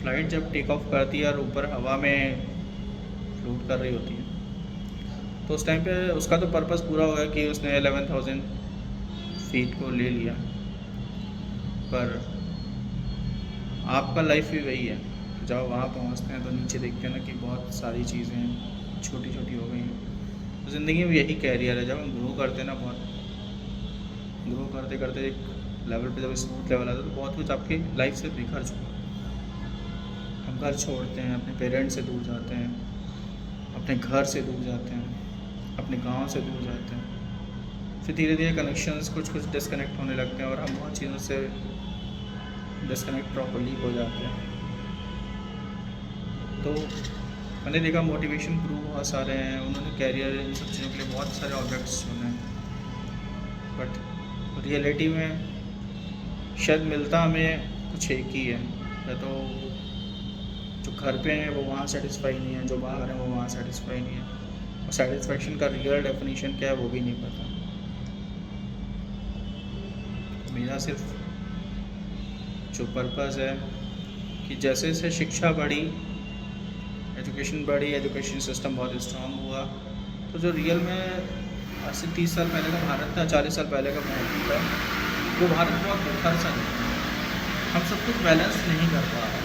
Flight जब take off करती है और ऊपर हवा में फ्लोट कर रही होती है, तो उस टाइम पे उसका तो पर्पस पूरा होगा कि उसने 11,000 फीट को ले लिया, पर आपका लाइफ भी वही है। जब वहाँ पहुँचते हैं तो नीचे देखते हैं ना कि बहुत सारी चीज़ें छोटी छोटी हो गई हैं। तो ज़िंदगी में यही कैरियर है, जब हम ग्रो करते हैं ना, बहुत ग्रो करते करते एक लेवल पे जब स्मूथ लेवल आता है तो बहुत कुछ आपकी लाइफ से बिखर चुका है। हम घर छोड़ते हैं, अपने पेरेंट्स से दूर जाते हैं, अपने घर से दूर जाते हैं, अपने गांव से दूर जाते हैं, फिर धीरे धीरे कनेक्शंस कुछ कुछ डिस्कनेक्ट होने लगते हैं और हम बहुत चीज़ों से डिस्कनेक्ट प्रॉपर्ली हो जाते हैं। तो मैंने देखा मोटिवेशन गुरु बहुत सारे हैं, उन्होंने कैरियर इन सब चीज़ों के लिए बहुत सारे ऑब्जेक्ट्स चुने हैं, बट रियलिटी में शायद मिलता हमें कुछ एक ही है। या तो जो घर पे हैं वो वहाँ सेटिस्फाई नहीं है, जो बाहर हैं वो वहाँ सेटिस्फाई नहीं है, और सेटिस्फेक्शन का रियल डेफिनेशन क्या है वो भी नहीं पता। मेरा सिर्फ जो पर्पस है कि जैसे जैसे शिक्षा बढ़ी, एजुकेशन बढ़ी, एजुकेशन सिस्टम बहुत स्ट्रांग हुआ, तो जो रियल में आज से 30 साल पहले का भारत था, 40 साल पहले का भारत था, वो भारत बहुत बेहतर सा नहीं। हम सब कुछ बैलेंस नहीं कर पा रहे।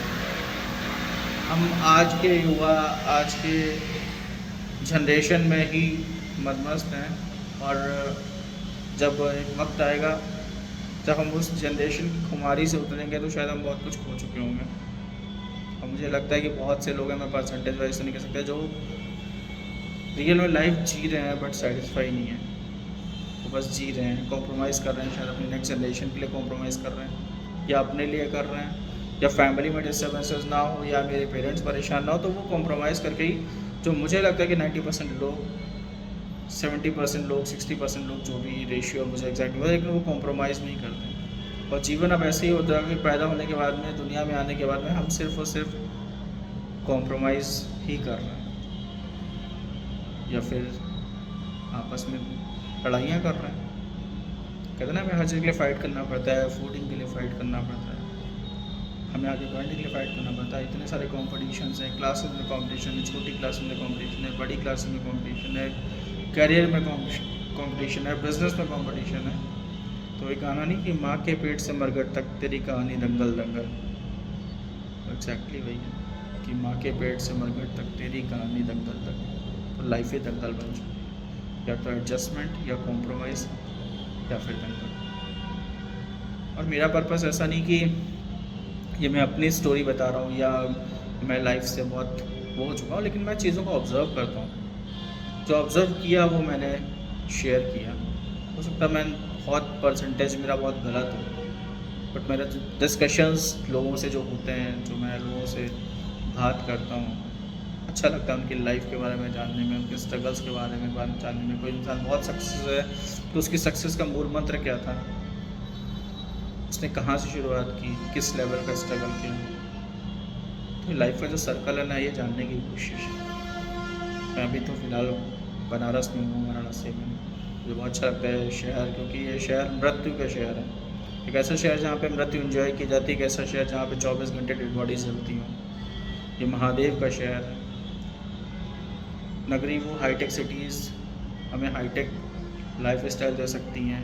हम आज के युवा, आज के जनरेशन में ही मदमस्त हैं, और जब एक वक्त आएगा जब हम उस जनरेशन की खुमारी से उतरेंगे तो शायद हम बहुत कुछ खो चुके होंगे। और मुझे लगता है कि बहुत से लोग हैं, मैं परसेंटेज वाइज तो नहीं कह सकता, जो रियल में लाइफ जी रहे हैं बट सेटिस्फाई नहीं है। वो बस जी रहे हैं, कॉम्प्रोमाइज़ कर रहे हैं, शायद अपनी नेक्स्ट जनरेशन के लिए कॉम्प्रोमाइज़ कर रहे हैं, या अपने लिए कर रहे हैं, या फैमिली में डिस्टर्बेंसेस ना हो, या मेरे पेरेंट्स परेशान ना हो, तो वो कॉम्प्रोमाइज़ करके ही, जो मुझे लगता है कि 90% लोग, 70% लोग, 60% लोग, जो भी रेशियो मुझे एग्जैक्टली पता है, लेकिन वो कॉम्प्रोमाइज़ नहीं करते। और जीवन अब ऐसे ही होता है कि पैदा होने के बाद में, दुनिया में आने के बाद में, हम सिर्फ और सिर्फ कॉम्प्रोमाइज़ ही कर रहे हैं, या फिर आपस में लड़ाइयाँ कर रहे हैं। कहते हैं ना, हमें हर चीज़ के लिए फ़ाइट करना पड़ता है, फूडिंग के लिए फ़ाइट करना पड़ता है, हमें आगे बढ़ने के लिए फ़ाइट करना पड़ता है। इतने सारे कॉम्पिटिशन्स हैं, क्लासेस में कॉम्पिटिशन है, छोटी क्लास में कॉम्पिटिशन है, बड़ी क्लास में कॉम्पिटिशन है, करियर में कॉम्पिटिशन है, बिजनेस में कॉम्पिटिशन है। तो एक गाना नहीं कि माँ के पेट से मरघट तक तेरी कहानी दंगल दंगल, एग्जैक्टली वही है कि माँ के पेट से मरघट तक तेरी कहानी दंगल दंगल। तो लाइफ ही दंगल बन चुकी, या तो एडजस्टमेंट, या कॉम्प्रोमाइज़, या फिर दंगल। और मेरा पर्पस ऐसा नहीं कि ये मैं अपनी स्टोरी बता रहा हूँ, या मैं लाइफ से बहुत वो हो चुका हूँ, लेकिन मैं चीज़ों को ऑब्ज़र्व करता हूँ। जो ऑब्ज़र्व किया वो मैंने शेयर किया। हो सकता है मैं बहुत परसेंटेज मेरा बहुत गलत हो, बट मेरा जो डिस्कशंस लोगों से जो होते हैं, जो मैं लोगों से बात करता हूँ, अच्छा लगता है उनकी लाइफ के बारे में जानने में, उनके स्ट्रगल्स के बारे में जानने में। कोई इंसान बहुत सक्सेस है तो उसकी सक्सेस का मूल मंत्र क्या था, उसने कहाँ से शुरुआत की, किस लेवल का स्ट्रगल किया। तो लाइफ का जो सर्कल है ना, ये जानने की कोशिश है। मैं अभी तो फ़िलहाल बनारस में हूँ, वाराणसी में। मुझे बहुत अच्छा लगता है शहर, क्योंकि ये शहर मृत्यु का शहर है। एक ऐसा शहर जहाँ पे मृत्यु एंजॉय की जाती है, एक ऐसा शहर जहाँ पे 24 घंटे डेड बॉडीज जलती हों। ये महादेव का शहर है। नगरी वो हाईटेक सिटीज़ हमें हाईटेक लाइफ स्टाइल दे सकती हैं,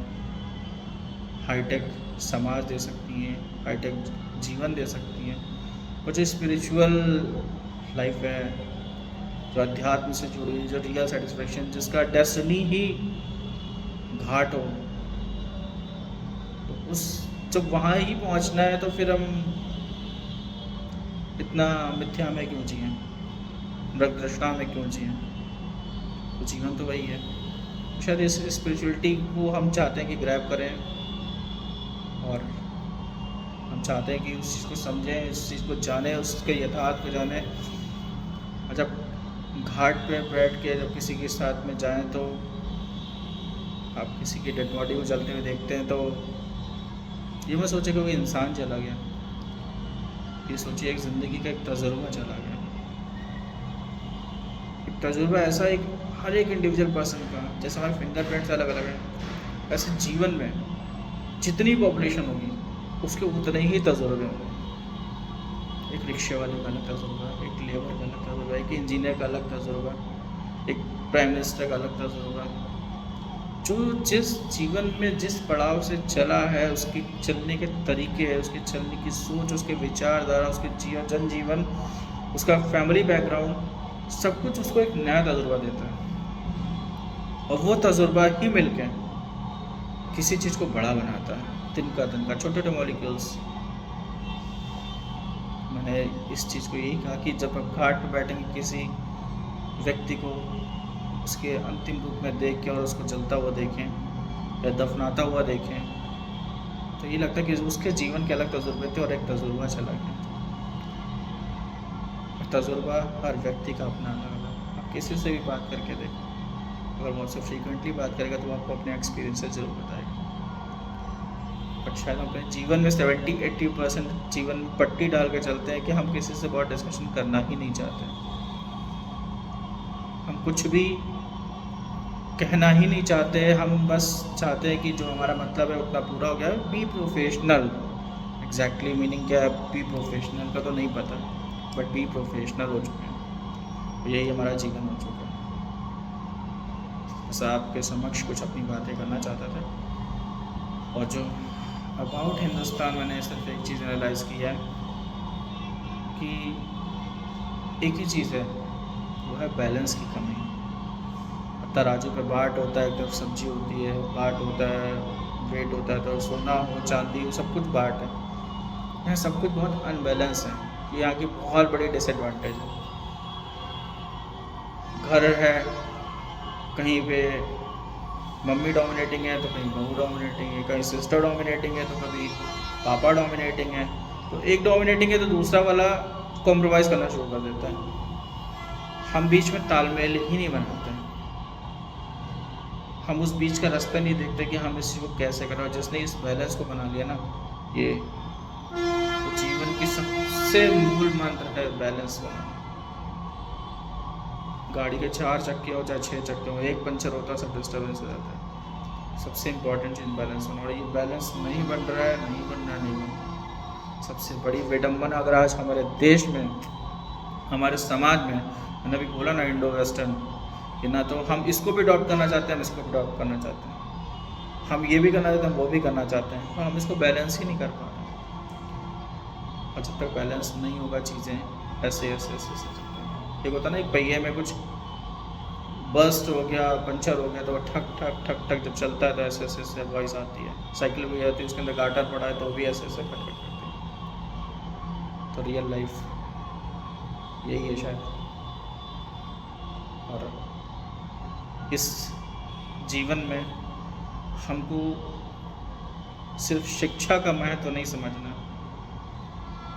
हाईटेक समाज दे सकती हैं, हाईटेक जीवन दे सकती हैं, और जो स्पिरिचुअल लाइफ है, जो अध्यात्म से जुड़ी, जो रियल सेटिस्फेक्शन, जिसका डेस्टिनी ही घाट हो, तो उस जब वहाँ ही पहुँचना है तो फिर हम इतना मिथ्या में क्यों जिए, मृगतृष्णा में क्यों जिए। तो जीवन तो वही है। शायद इस स्पिरिचुअलिटी को हम चाहते हैं कि ग्रैब करें, और हम चाहते हैं कि उस चीज़ को समझें, उस चीज़ को जानें, उसके यथार्थ को जानें। और जब घाट पे बैठ के जब किसी के साथ में जाएं, तो आप किसी की डेड बॉडी को जलते हुए देखते हैं, तो ये मत सोचिए कि कोई इंसान चला गया, ये सोचिए एक ज़िंदगी का एक तजुर्बा चला गया। एक तजुर्बा ऐसा, एक हर एक इंडिविजुअल पर्सन का, जैसे हमारे फिंगरप्रिंट्स अलग अलग हैं, ऐसे जीवन में जितनी पॉपुलेशन होगी उसके उतने ही तजुर्बे होंगे। एक रिक्शे वाले का अलग तजुर्बा, एक लेबर का अलग तजुर्बा, एक इंजीनियर का अलग तजुर्बा, एक प्राइम मिनिस्टर का अलग तजुर्बा। जो जिस जीवन में जिस पड़ाव से चला है, उसकी चलने के तरीके है, उसके चलने की सोच, उसके विचारधारा, उसके जनजीवन, उसका फैमिली बैकग्राउंड, सब कुछ उसको एक नया तजुर्बा देता है। और वो तजुर्बा ही मिलके किसी चीज़ को बड़ा बनाता है, तिनका तिनका, छोटे छोटे मॉलिक्यूल्स। मैंने इस चीज़ को यही कहा कि जब आप घाट पर बैठेंगे, किसी व्यक्ति को उसके अंतिम रूप में देख के और उसको जलता हुआ देखें या दफनाता हुआ देखें, तो ये लगता है कि उसके जीवन के अलग तजुर्बे थे और एक तजुर्बा चला गया। तजुर्बा हर व्यक्ति का अपना अलग अलग। आप किसी से भी बात करके देखें, अगर वो आपसे फ्रीक्वेंटली बात करेगा तो आपको अपने एक्सपीरियंसेस ज़रूर बताएगा। बट शायद हम अपने जीवन में 70-80% जीवन में पट्टी डाल के चलते हैं कि हम किसी से बहुत डिस्कशन करना ही नहीं चाहते, हम कुछ भी कहना ही नहीं चाहते। हम बस चाहते हैं कि जो हमारा मतलब है उतना पूरा हो गया। बी प्रोफेशनल, एग्जैक्टली मीनिंग क्या है बी प्रोफेशनल का तो नहीं पता, बट बी प्रोफेशनल हो चुके हैं। यही हमारा जीवन हो चुका है। बस आपके समक्ष कुछ अपनी बातें करना चाहता था। और जो अबाउट हिंदुस्तान, मैंने सिर्फ एक चीज़ एनालाइज़ की है कि एक ही चीज़ है, वो है बैलेंस की कमी। तराजू पे बाट होता है, एक तरफ सब्जी होती है, बाट होता है, वेट होता है, तो सोना हो चांदी हो, सब कुछ बाट है। यहाँ सब कुछ बहुत अनबैलेंस है, ये यहाँ की बहुत बड़ी डिसएडवांटेज है। घर है, कहीं पे मम्मी डोमिनेटिंग है तो कहीं बहू डोमिनेटिंग है, कहीं सिस्टर डोमिनेटिंग है तो कभी पापा डोमिनेटिंग है। तो एक डोमिनेटिंग है तो दूसरा वाला कॉम्प्रोमाइज़ करना शुरू कर देता है। हम बीच में तालमेल ही नहीं बनाते हैं, हम उस बीच का रास्ता नहीं देखते कि हम इस चीज़ को कैसे करें। और जिसने इस बैलेंस को बना लिया ना, ये तो जीवन की सबसे मूल मंत्र है बैलेंस बनाना। गाड़ी के 4 चक्के हो चाहे 6 चक्के हो, एक पंचर होता है सब डिस्टर्बेंस हो जाता है। सबसे इम्पोर्टेंट चीज़ बैलेंस होना, और ये बैलेंस नहीं बन रहा है, नहीं बन रहा, नहीं बन रहा। सबसे बड़ी विडम्बना अगर आज हमारे देश में, हमारे समाज में, मैंने अभी बोला ना इंडो वेस्टर्न, कि ना तो हम इसको भी अडॉप्ट करना चाहते हैं, हम इसको भी अडॉप्ट करना चाहते हैं, हम ये भी करना चाहते हैं, वो भी करना चाहते हैं, और हम इसको बैलेंस ही नहीं कर पा रहे। और जब तक बैलेंस नहीं होगा, चीज़ें ऐसे ऐसे ऐसे ऐसे चलते हैं। एक होता ना, एक पहिए में कुछ बस्ट हो गया, पंचर हो गया, तो ठक ठक ठक ठक जब चलता है तो ऐसे ऐसे ऐसे वॉइस आती है। साइकिल भी आती है, उसके अंदर गाटर पड़ा है तो भी ऐसे ऐसे खट खट करती है। तो रियल लाइफ यही है शायद। और इस जीवन में हमको सिर्फ शिक्षा का महत्व नहीं समझना,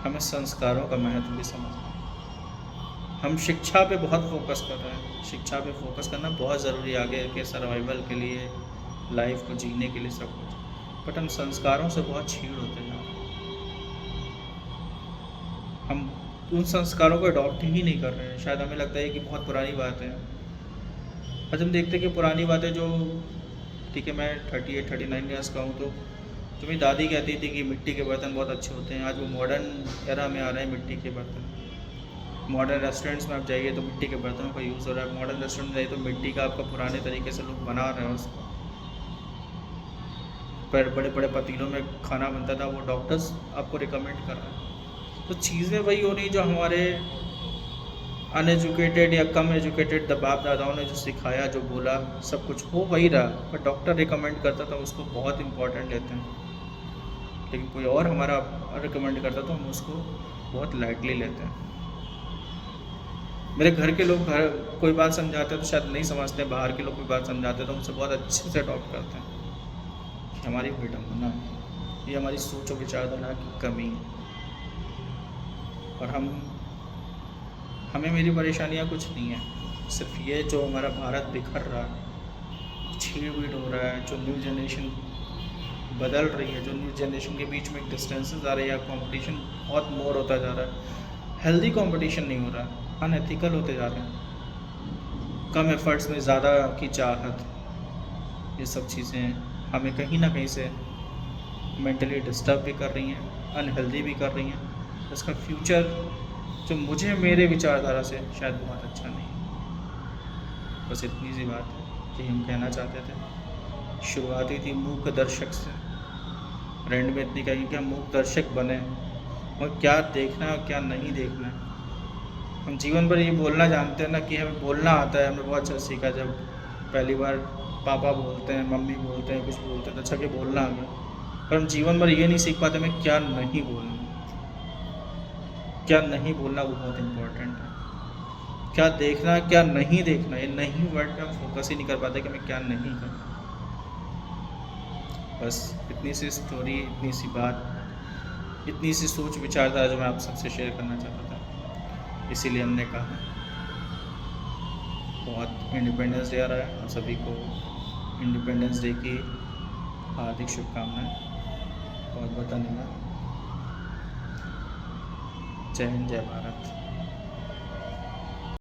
हमें संस्कारों का महत्व भी समझना। हम शिक्षा पे बहुत फोकस कर रहे हैं, शिक्षा पे फोकस करना बहुत ज़रूरी है आगे के सर्वाइवल के लिए, लाइफ को जीने के लिए, सब कुछ। बट हम संस्कारों से बहुत छीड़ होते जा रहे हैं, हम उन संस्कारों को अडॉप्ट ही नहीं कर रहे हैं। शायद हमें लगता है कि बहुत पुरानी बात है। आज हम देखते हैं कि पुरानी बातें जो, ठीक है मैं 38-39 ईयर्स का हूँ, तो मेरी दादी कहती थी कि मिट्टी के बर्तन बहुत अच्छे होते हैं। आज वो मॉडर्न एरा में आ रहे हैं मिट्टी के बर्तन। मॉडर्न रेस्टोरेंट्स में आप जाइए तो मिट्टी के बर्तनों का यूज़ हो रहा है। मॉडर्न रेस्टोरेंट में जाइए तो मिट्टी का आपका पुराने तरीके से लोग बना रहे हैं उसको। पर बड़े बड़े पतीलों में खाना बनता था, वो डॉक्टर्स आपको रिकमेंड कर रहे हैं। तो चीज़ें वही हो रही जो हमारे अनएजुकेटेड या कम एजुकेटेड बाप दादाओं ने जो सिखाया, जो बोला, सब कुछ हो वही रहा। पर डॉक्टर रिकमेंड करता था उसको बहुत इम्पोर्टेंट लेते हैं, लेकिन कोई और हमारा रिकमेंड करता तो हम उसको बहुत लाइटली लेते हैं। मेरे घर के लोग कोई बात समझाते हैं तो शायद नहीं समझते, बाहर के लोग कोई बात समझाते हैं तो हमसे बहुत अच्छे से अडॉप्ट करते हैं। हमारी विडम्बना, ये हमारी सोच और विचारधारा की कमी। और हमें मेरी परेशानियाँ कुछ नहीं है, सिर्फ ये जो हमारा भारत बिखर रहा है, छीड़ बीड़ हो रहा है, जो न्यू जनरेशन बदल रही है, जो न्यू जनरेशन के बीच में डिस्टेंसेस आ रही है, कंपटीशन बहुत मोर होता जा रहा है। हेल्दी कंपटीशन नहीं हो रहा है, अनएथिकल होते जा रहे हैं, कम एफर्ट्स में ज़्यादा की चाहत, ये सब चीज़ें हमें कहीं ना कहीं से मेंटली डिस्टर्ब भी कर रही हैं, अनहेल्दी भी कर रही हैं, इसका फ्यूचर जो मुझे मेरे विचारधारा से शायद बहुत अच्छा नहीं है। बस इतनी सी बात है कि हम कहना चाहते थे। शुरुआती थी मूक दर्शक से, एंड में इतनी कही कि हम मूक दर्शक बने और क्या देखना है और क्या नहीं देखना है। हम जीवन भर ये बोलना जानते हैं ना कि हमें बोलना आता है, हमने बहुत अच्छा सीखा जब पहली बार पापा बोलते हैं, मम्मी बोलते हैं, कुछ बोलते हैं तो अच्छा कि बोलना आ गया। पर हम जीवन भर ये नहीं सीख पाते हमें क्या नहीं बोलना। क्या नहीं बोलना वो बहुत इम्पोर्टेंट है। क्या देखना क्या नहीं देखना, ये नहीं वर्ड पे हम फोकस ही नहीं कर पाते कि हमें क्या नहीं करना। बस इतनी सी स्टोरी, इतनी सी बात, इतनी सी सोच विचारधारा जो मैं आप सबसे शेयर करना चाहता था, इसीलिए हमने कहा। बहुत इंडिपेंडेंस डे आ रहा है और सभी को इंडिपेंडेंस डे की हार्दिक शुभकामनाएं। बहुत बहुत धन्यवाद। जय हिंद, जय भारत।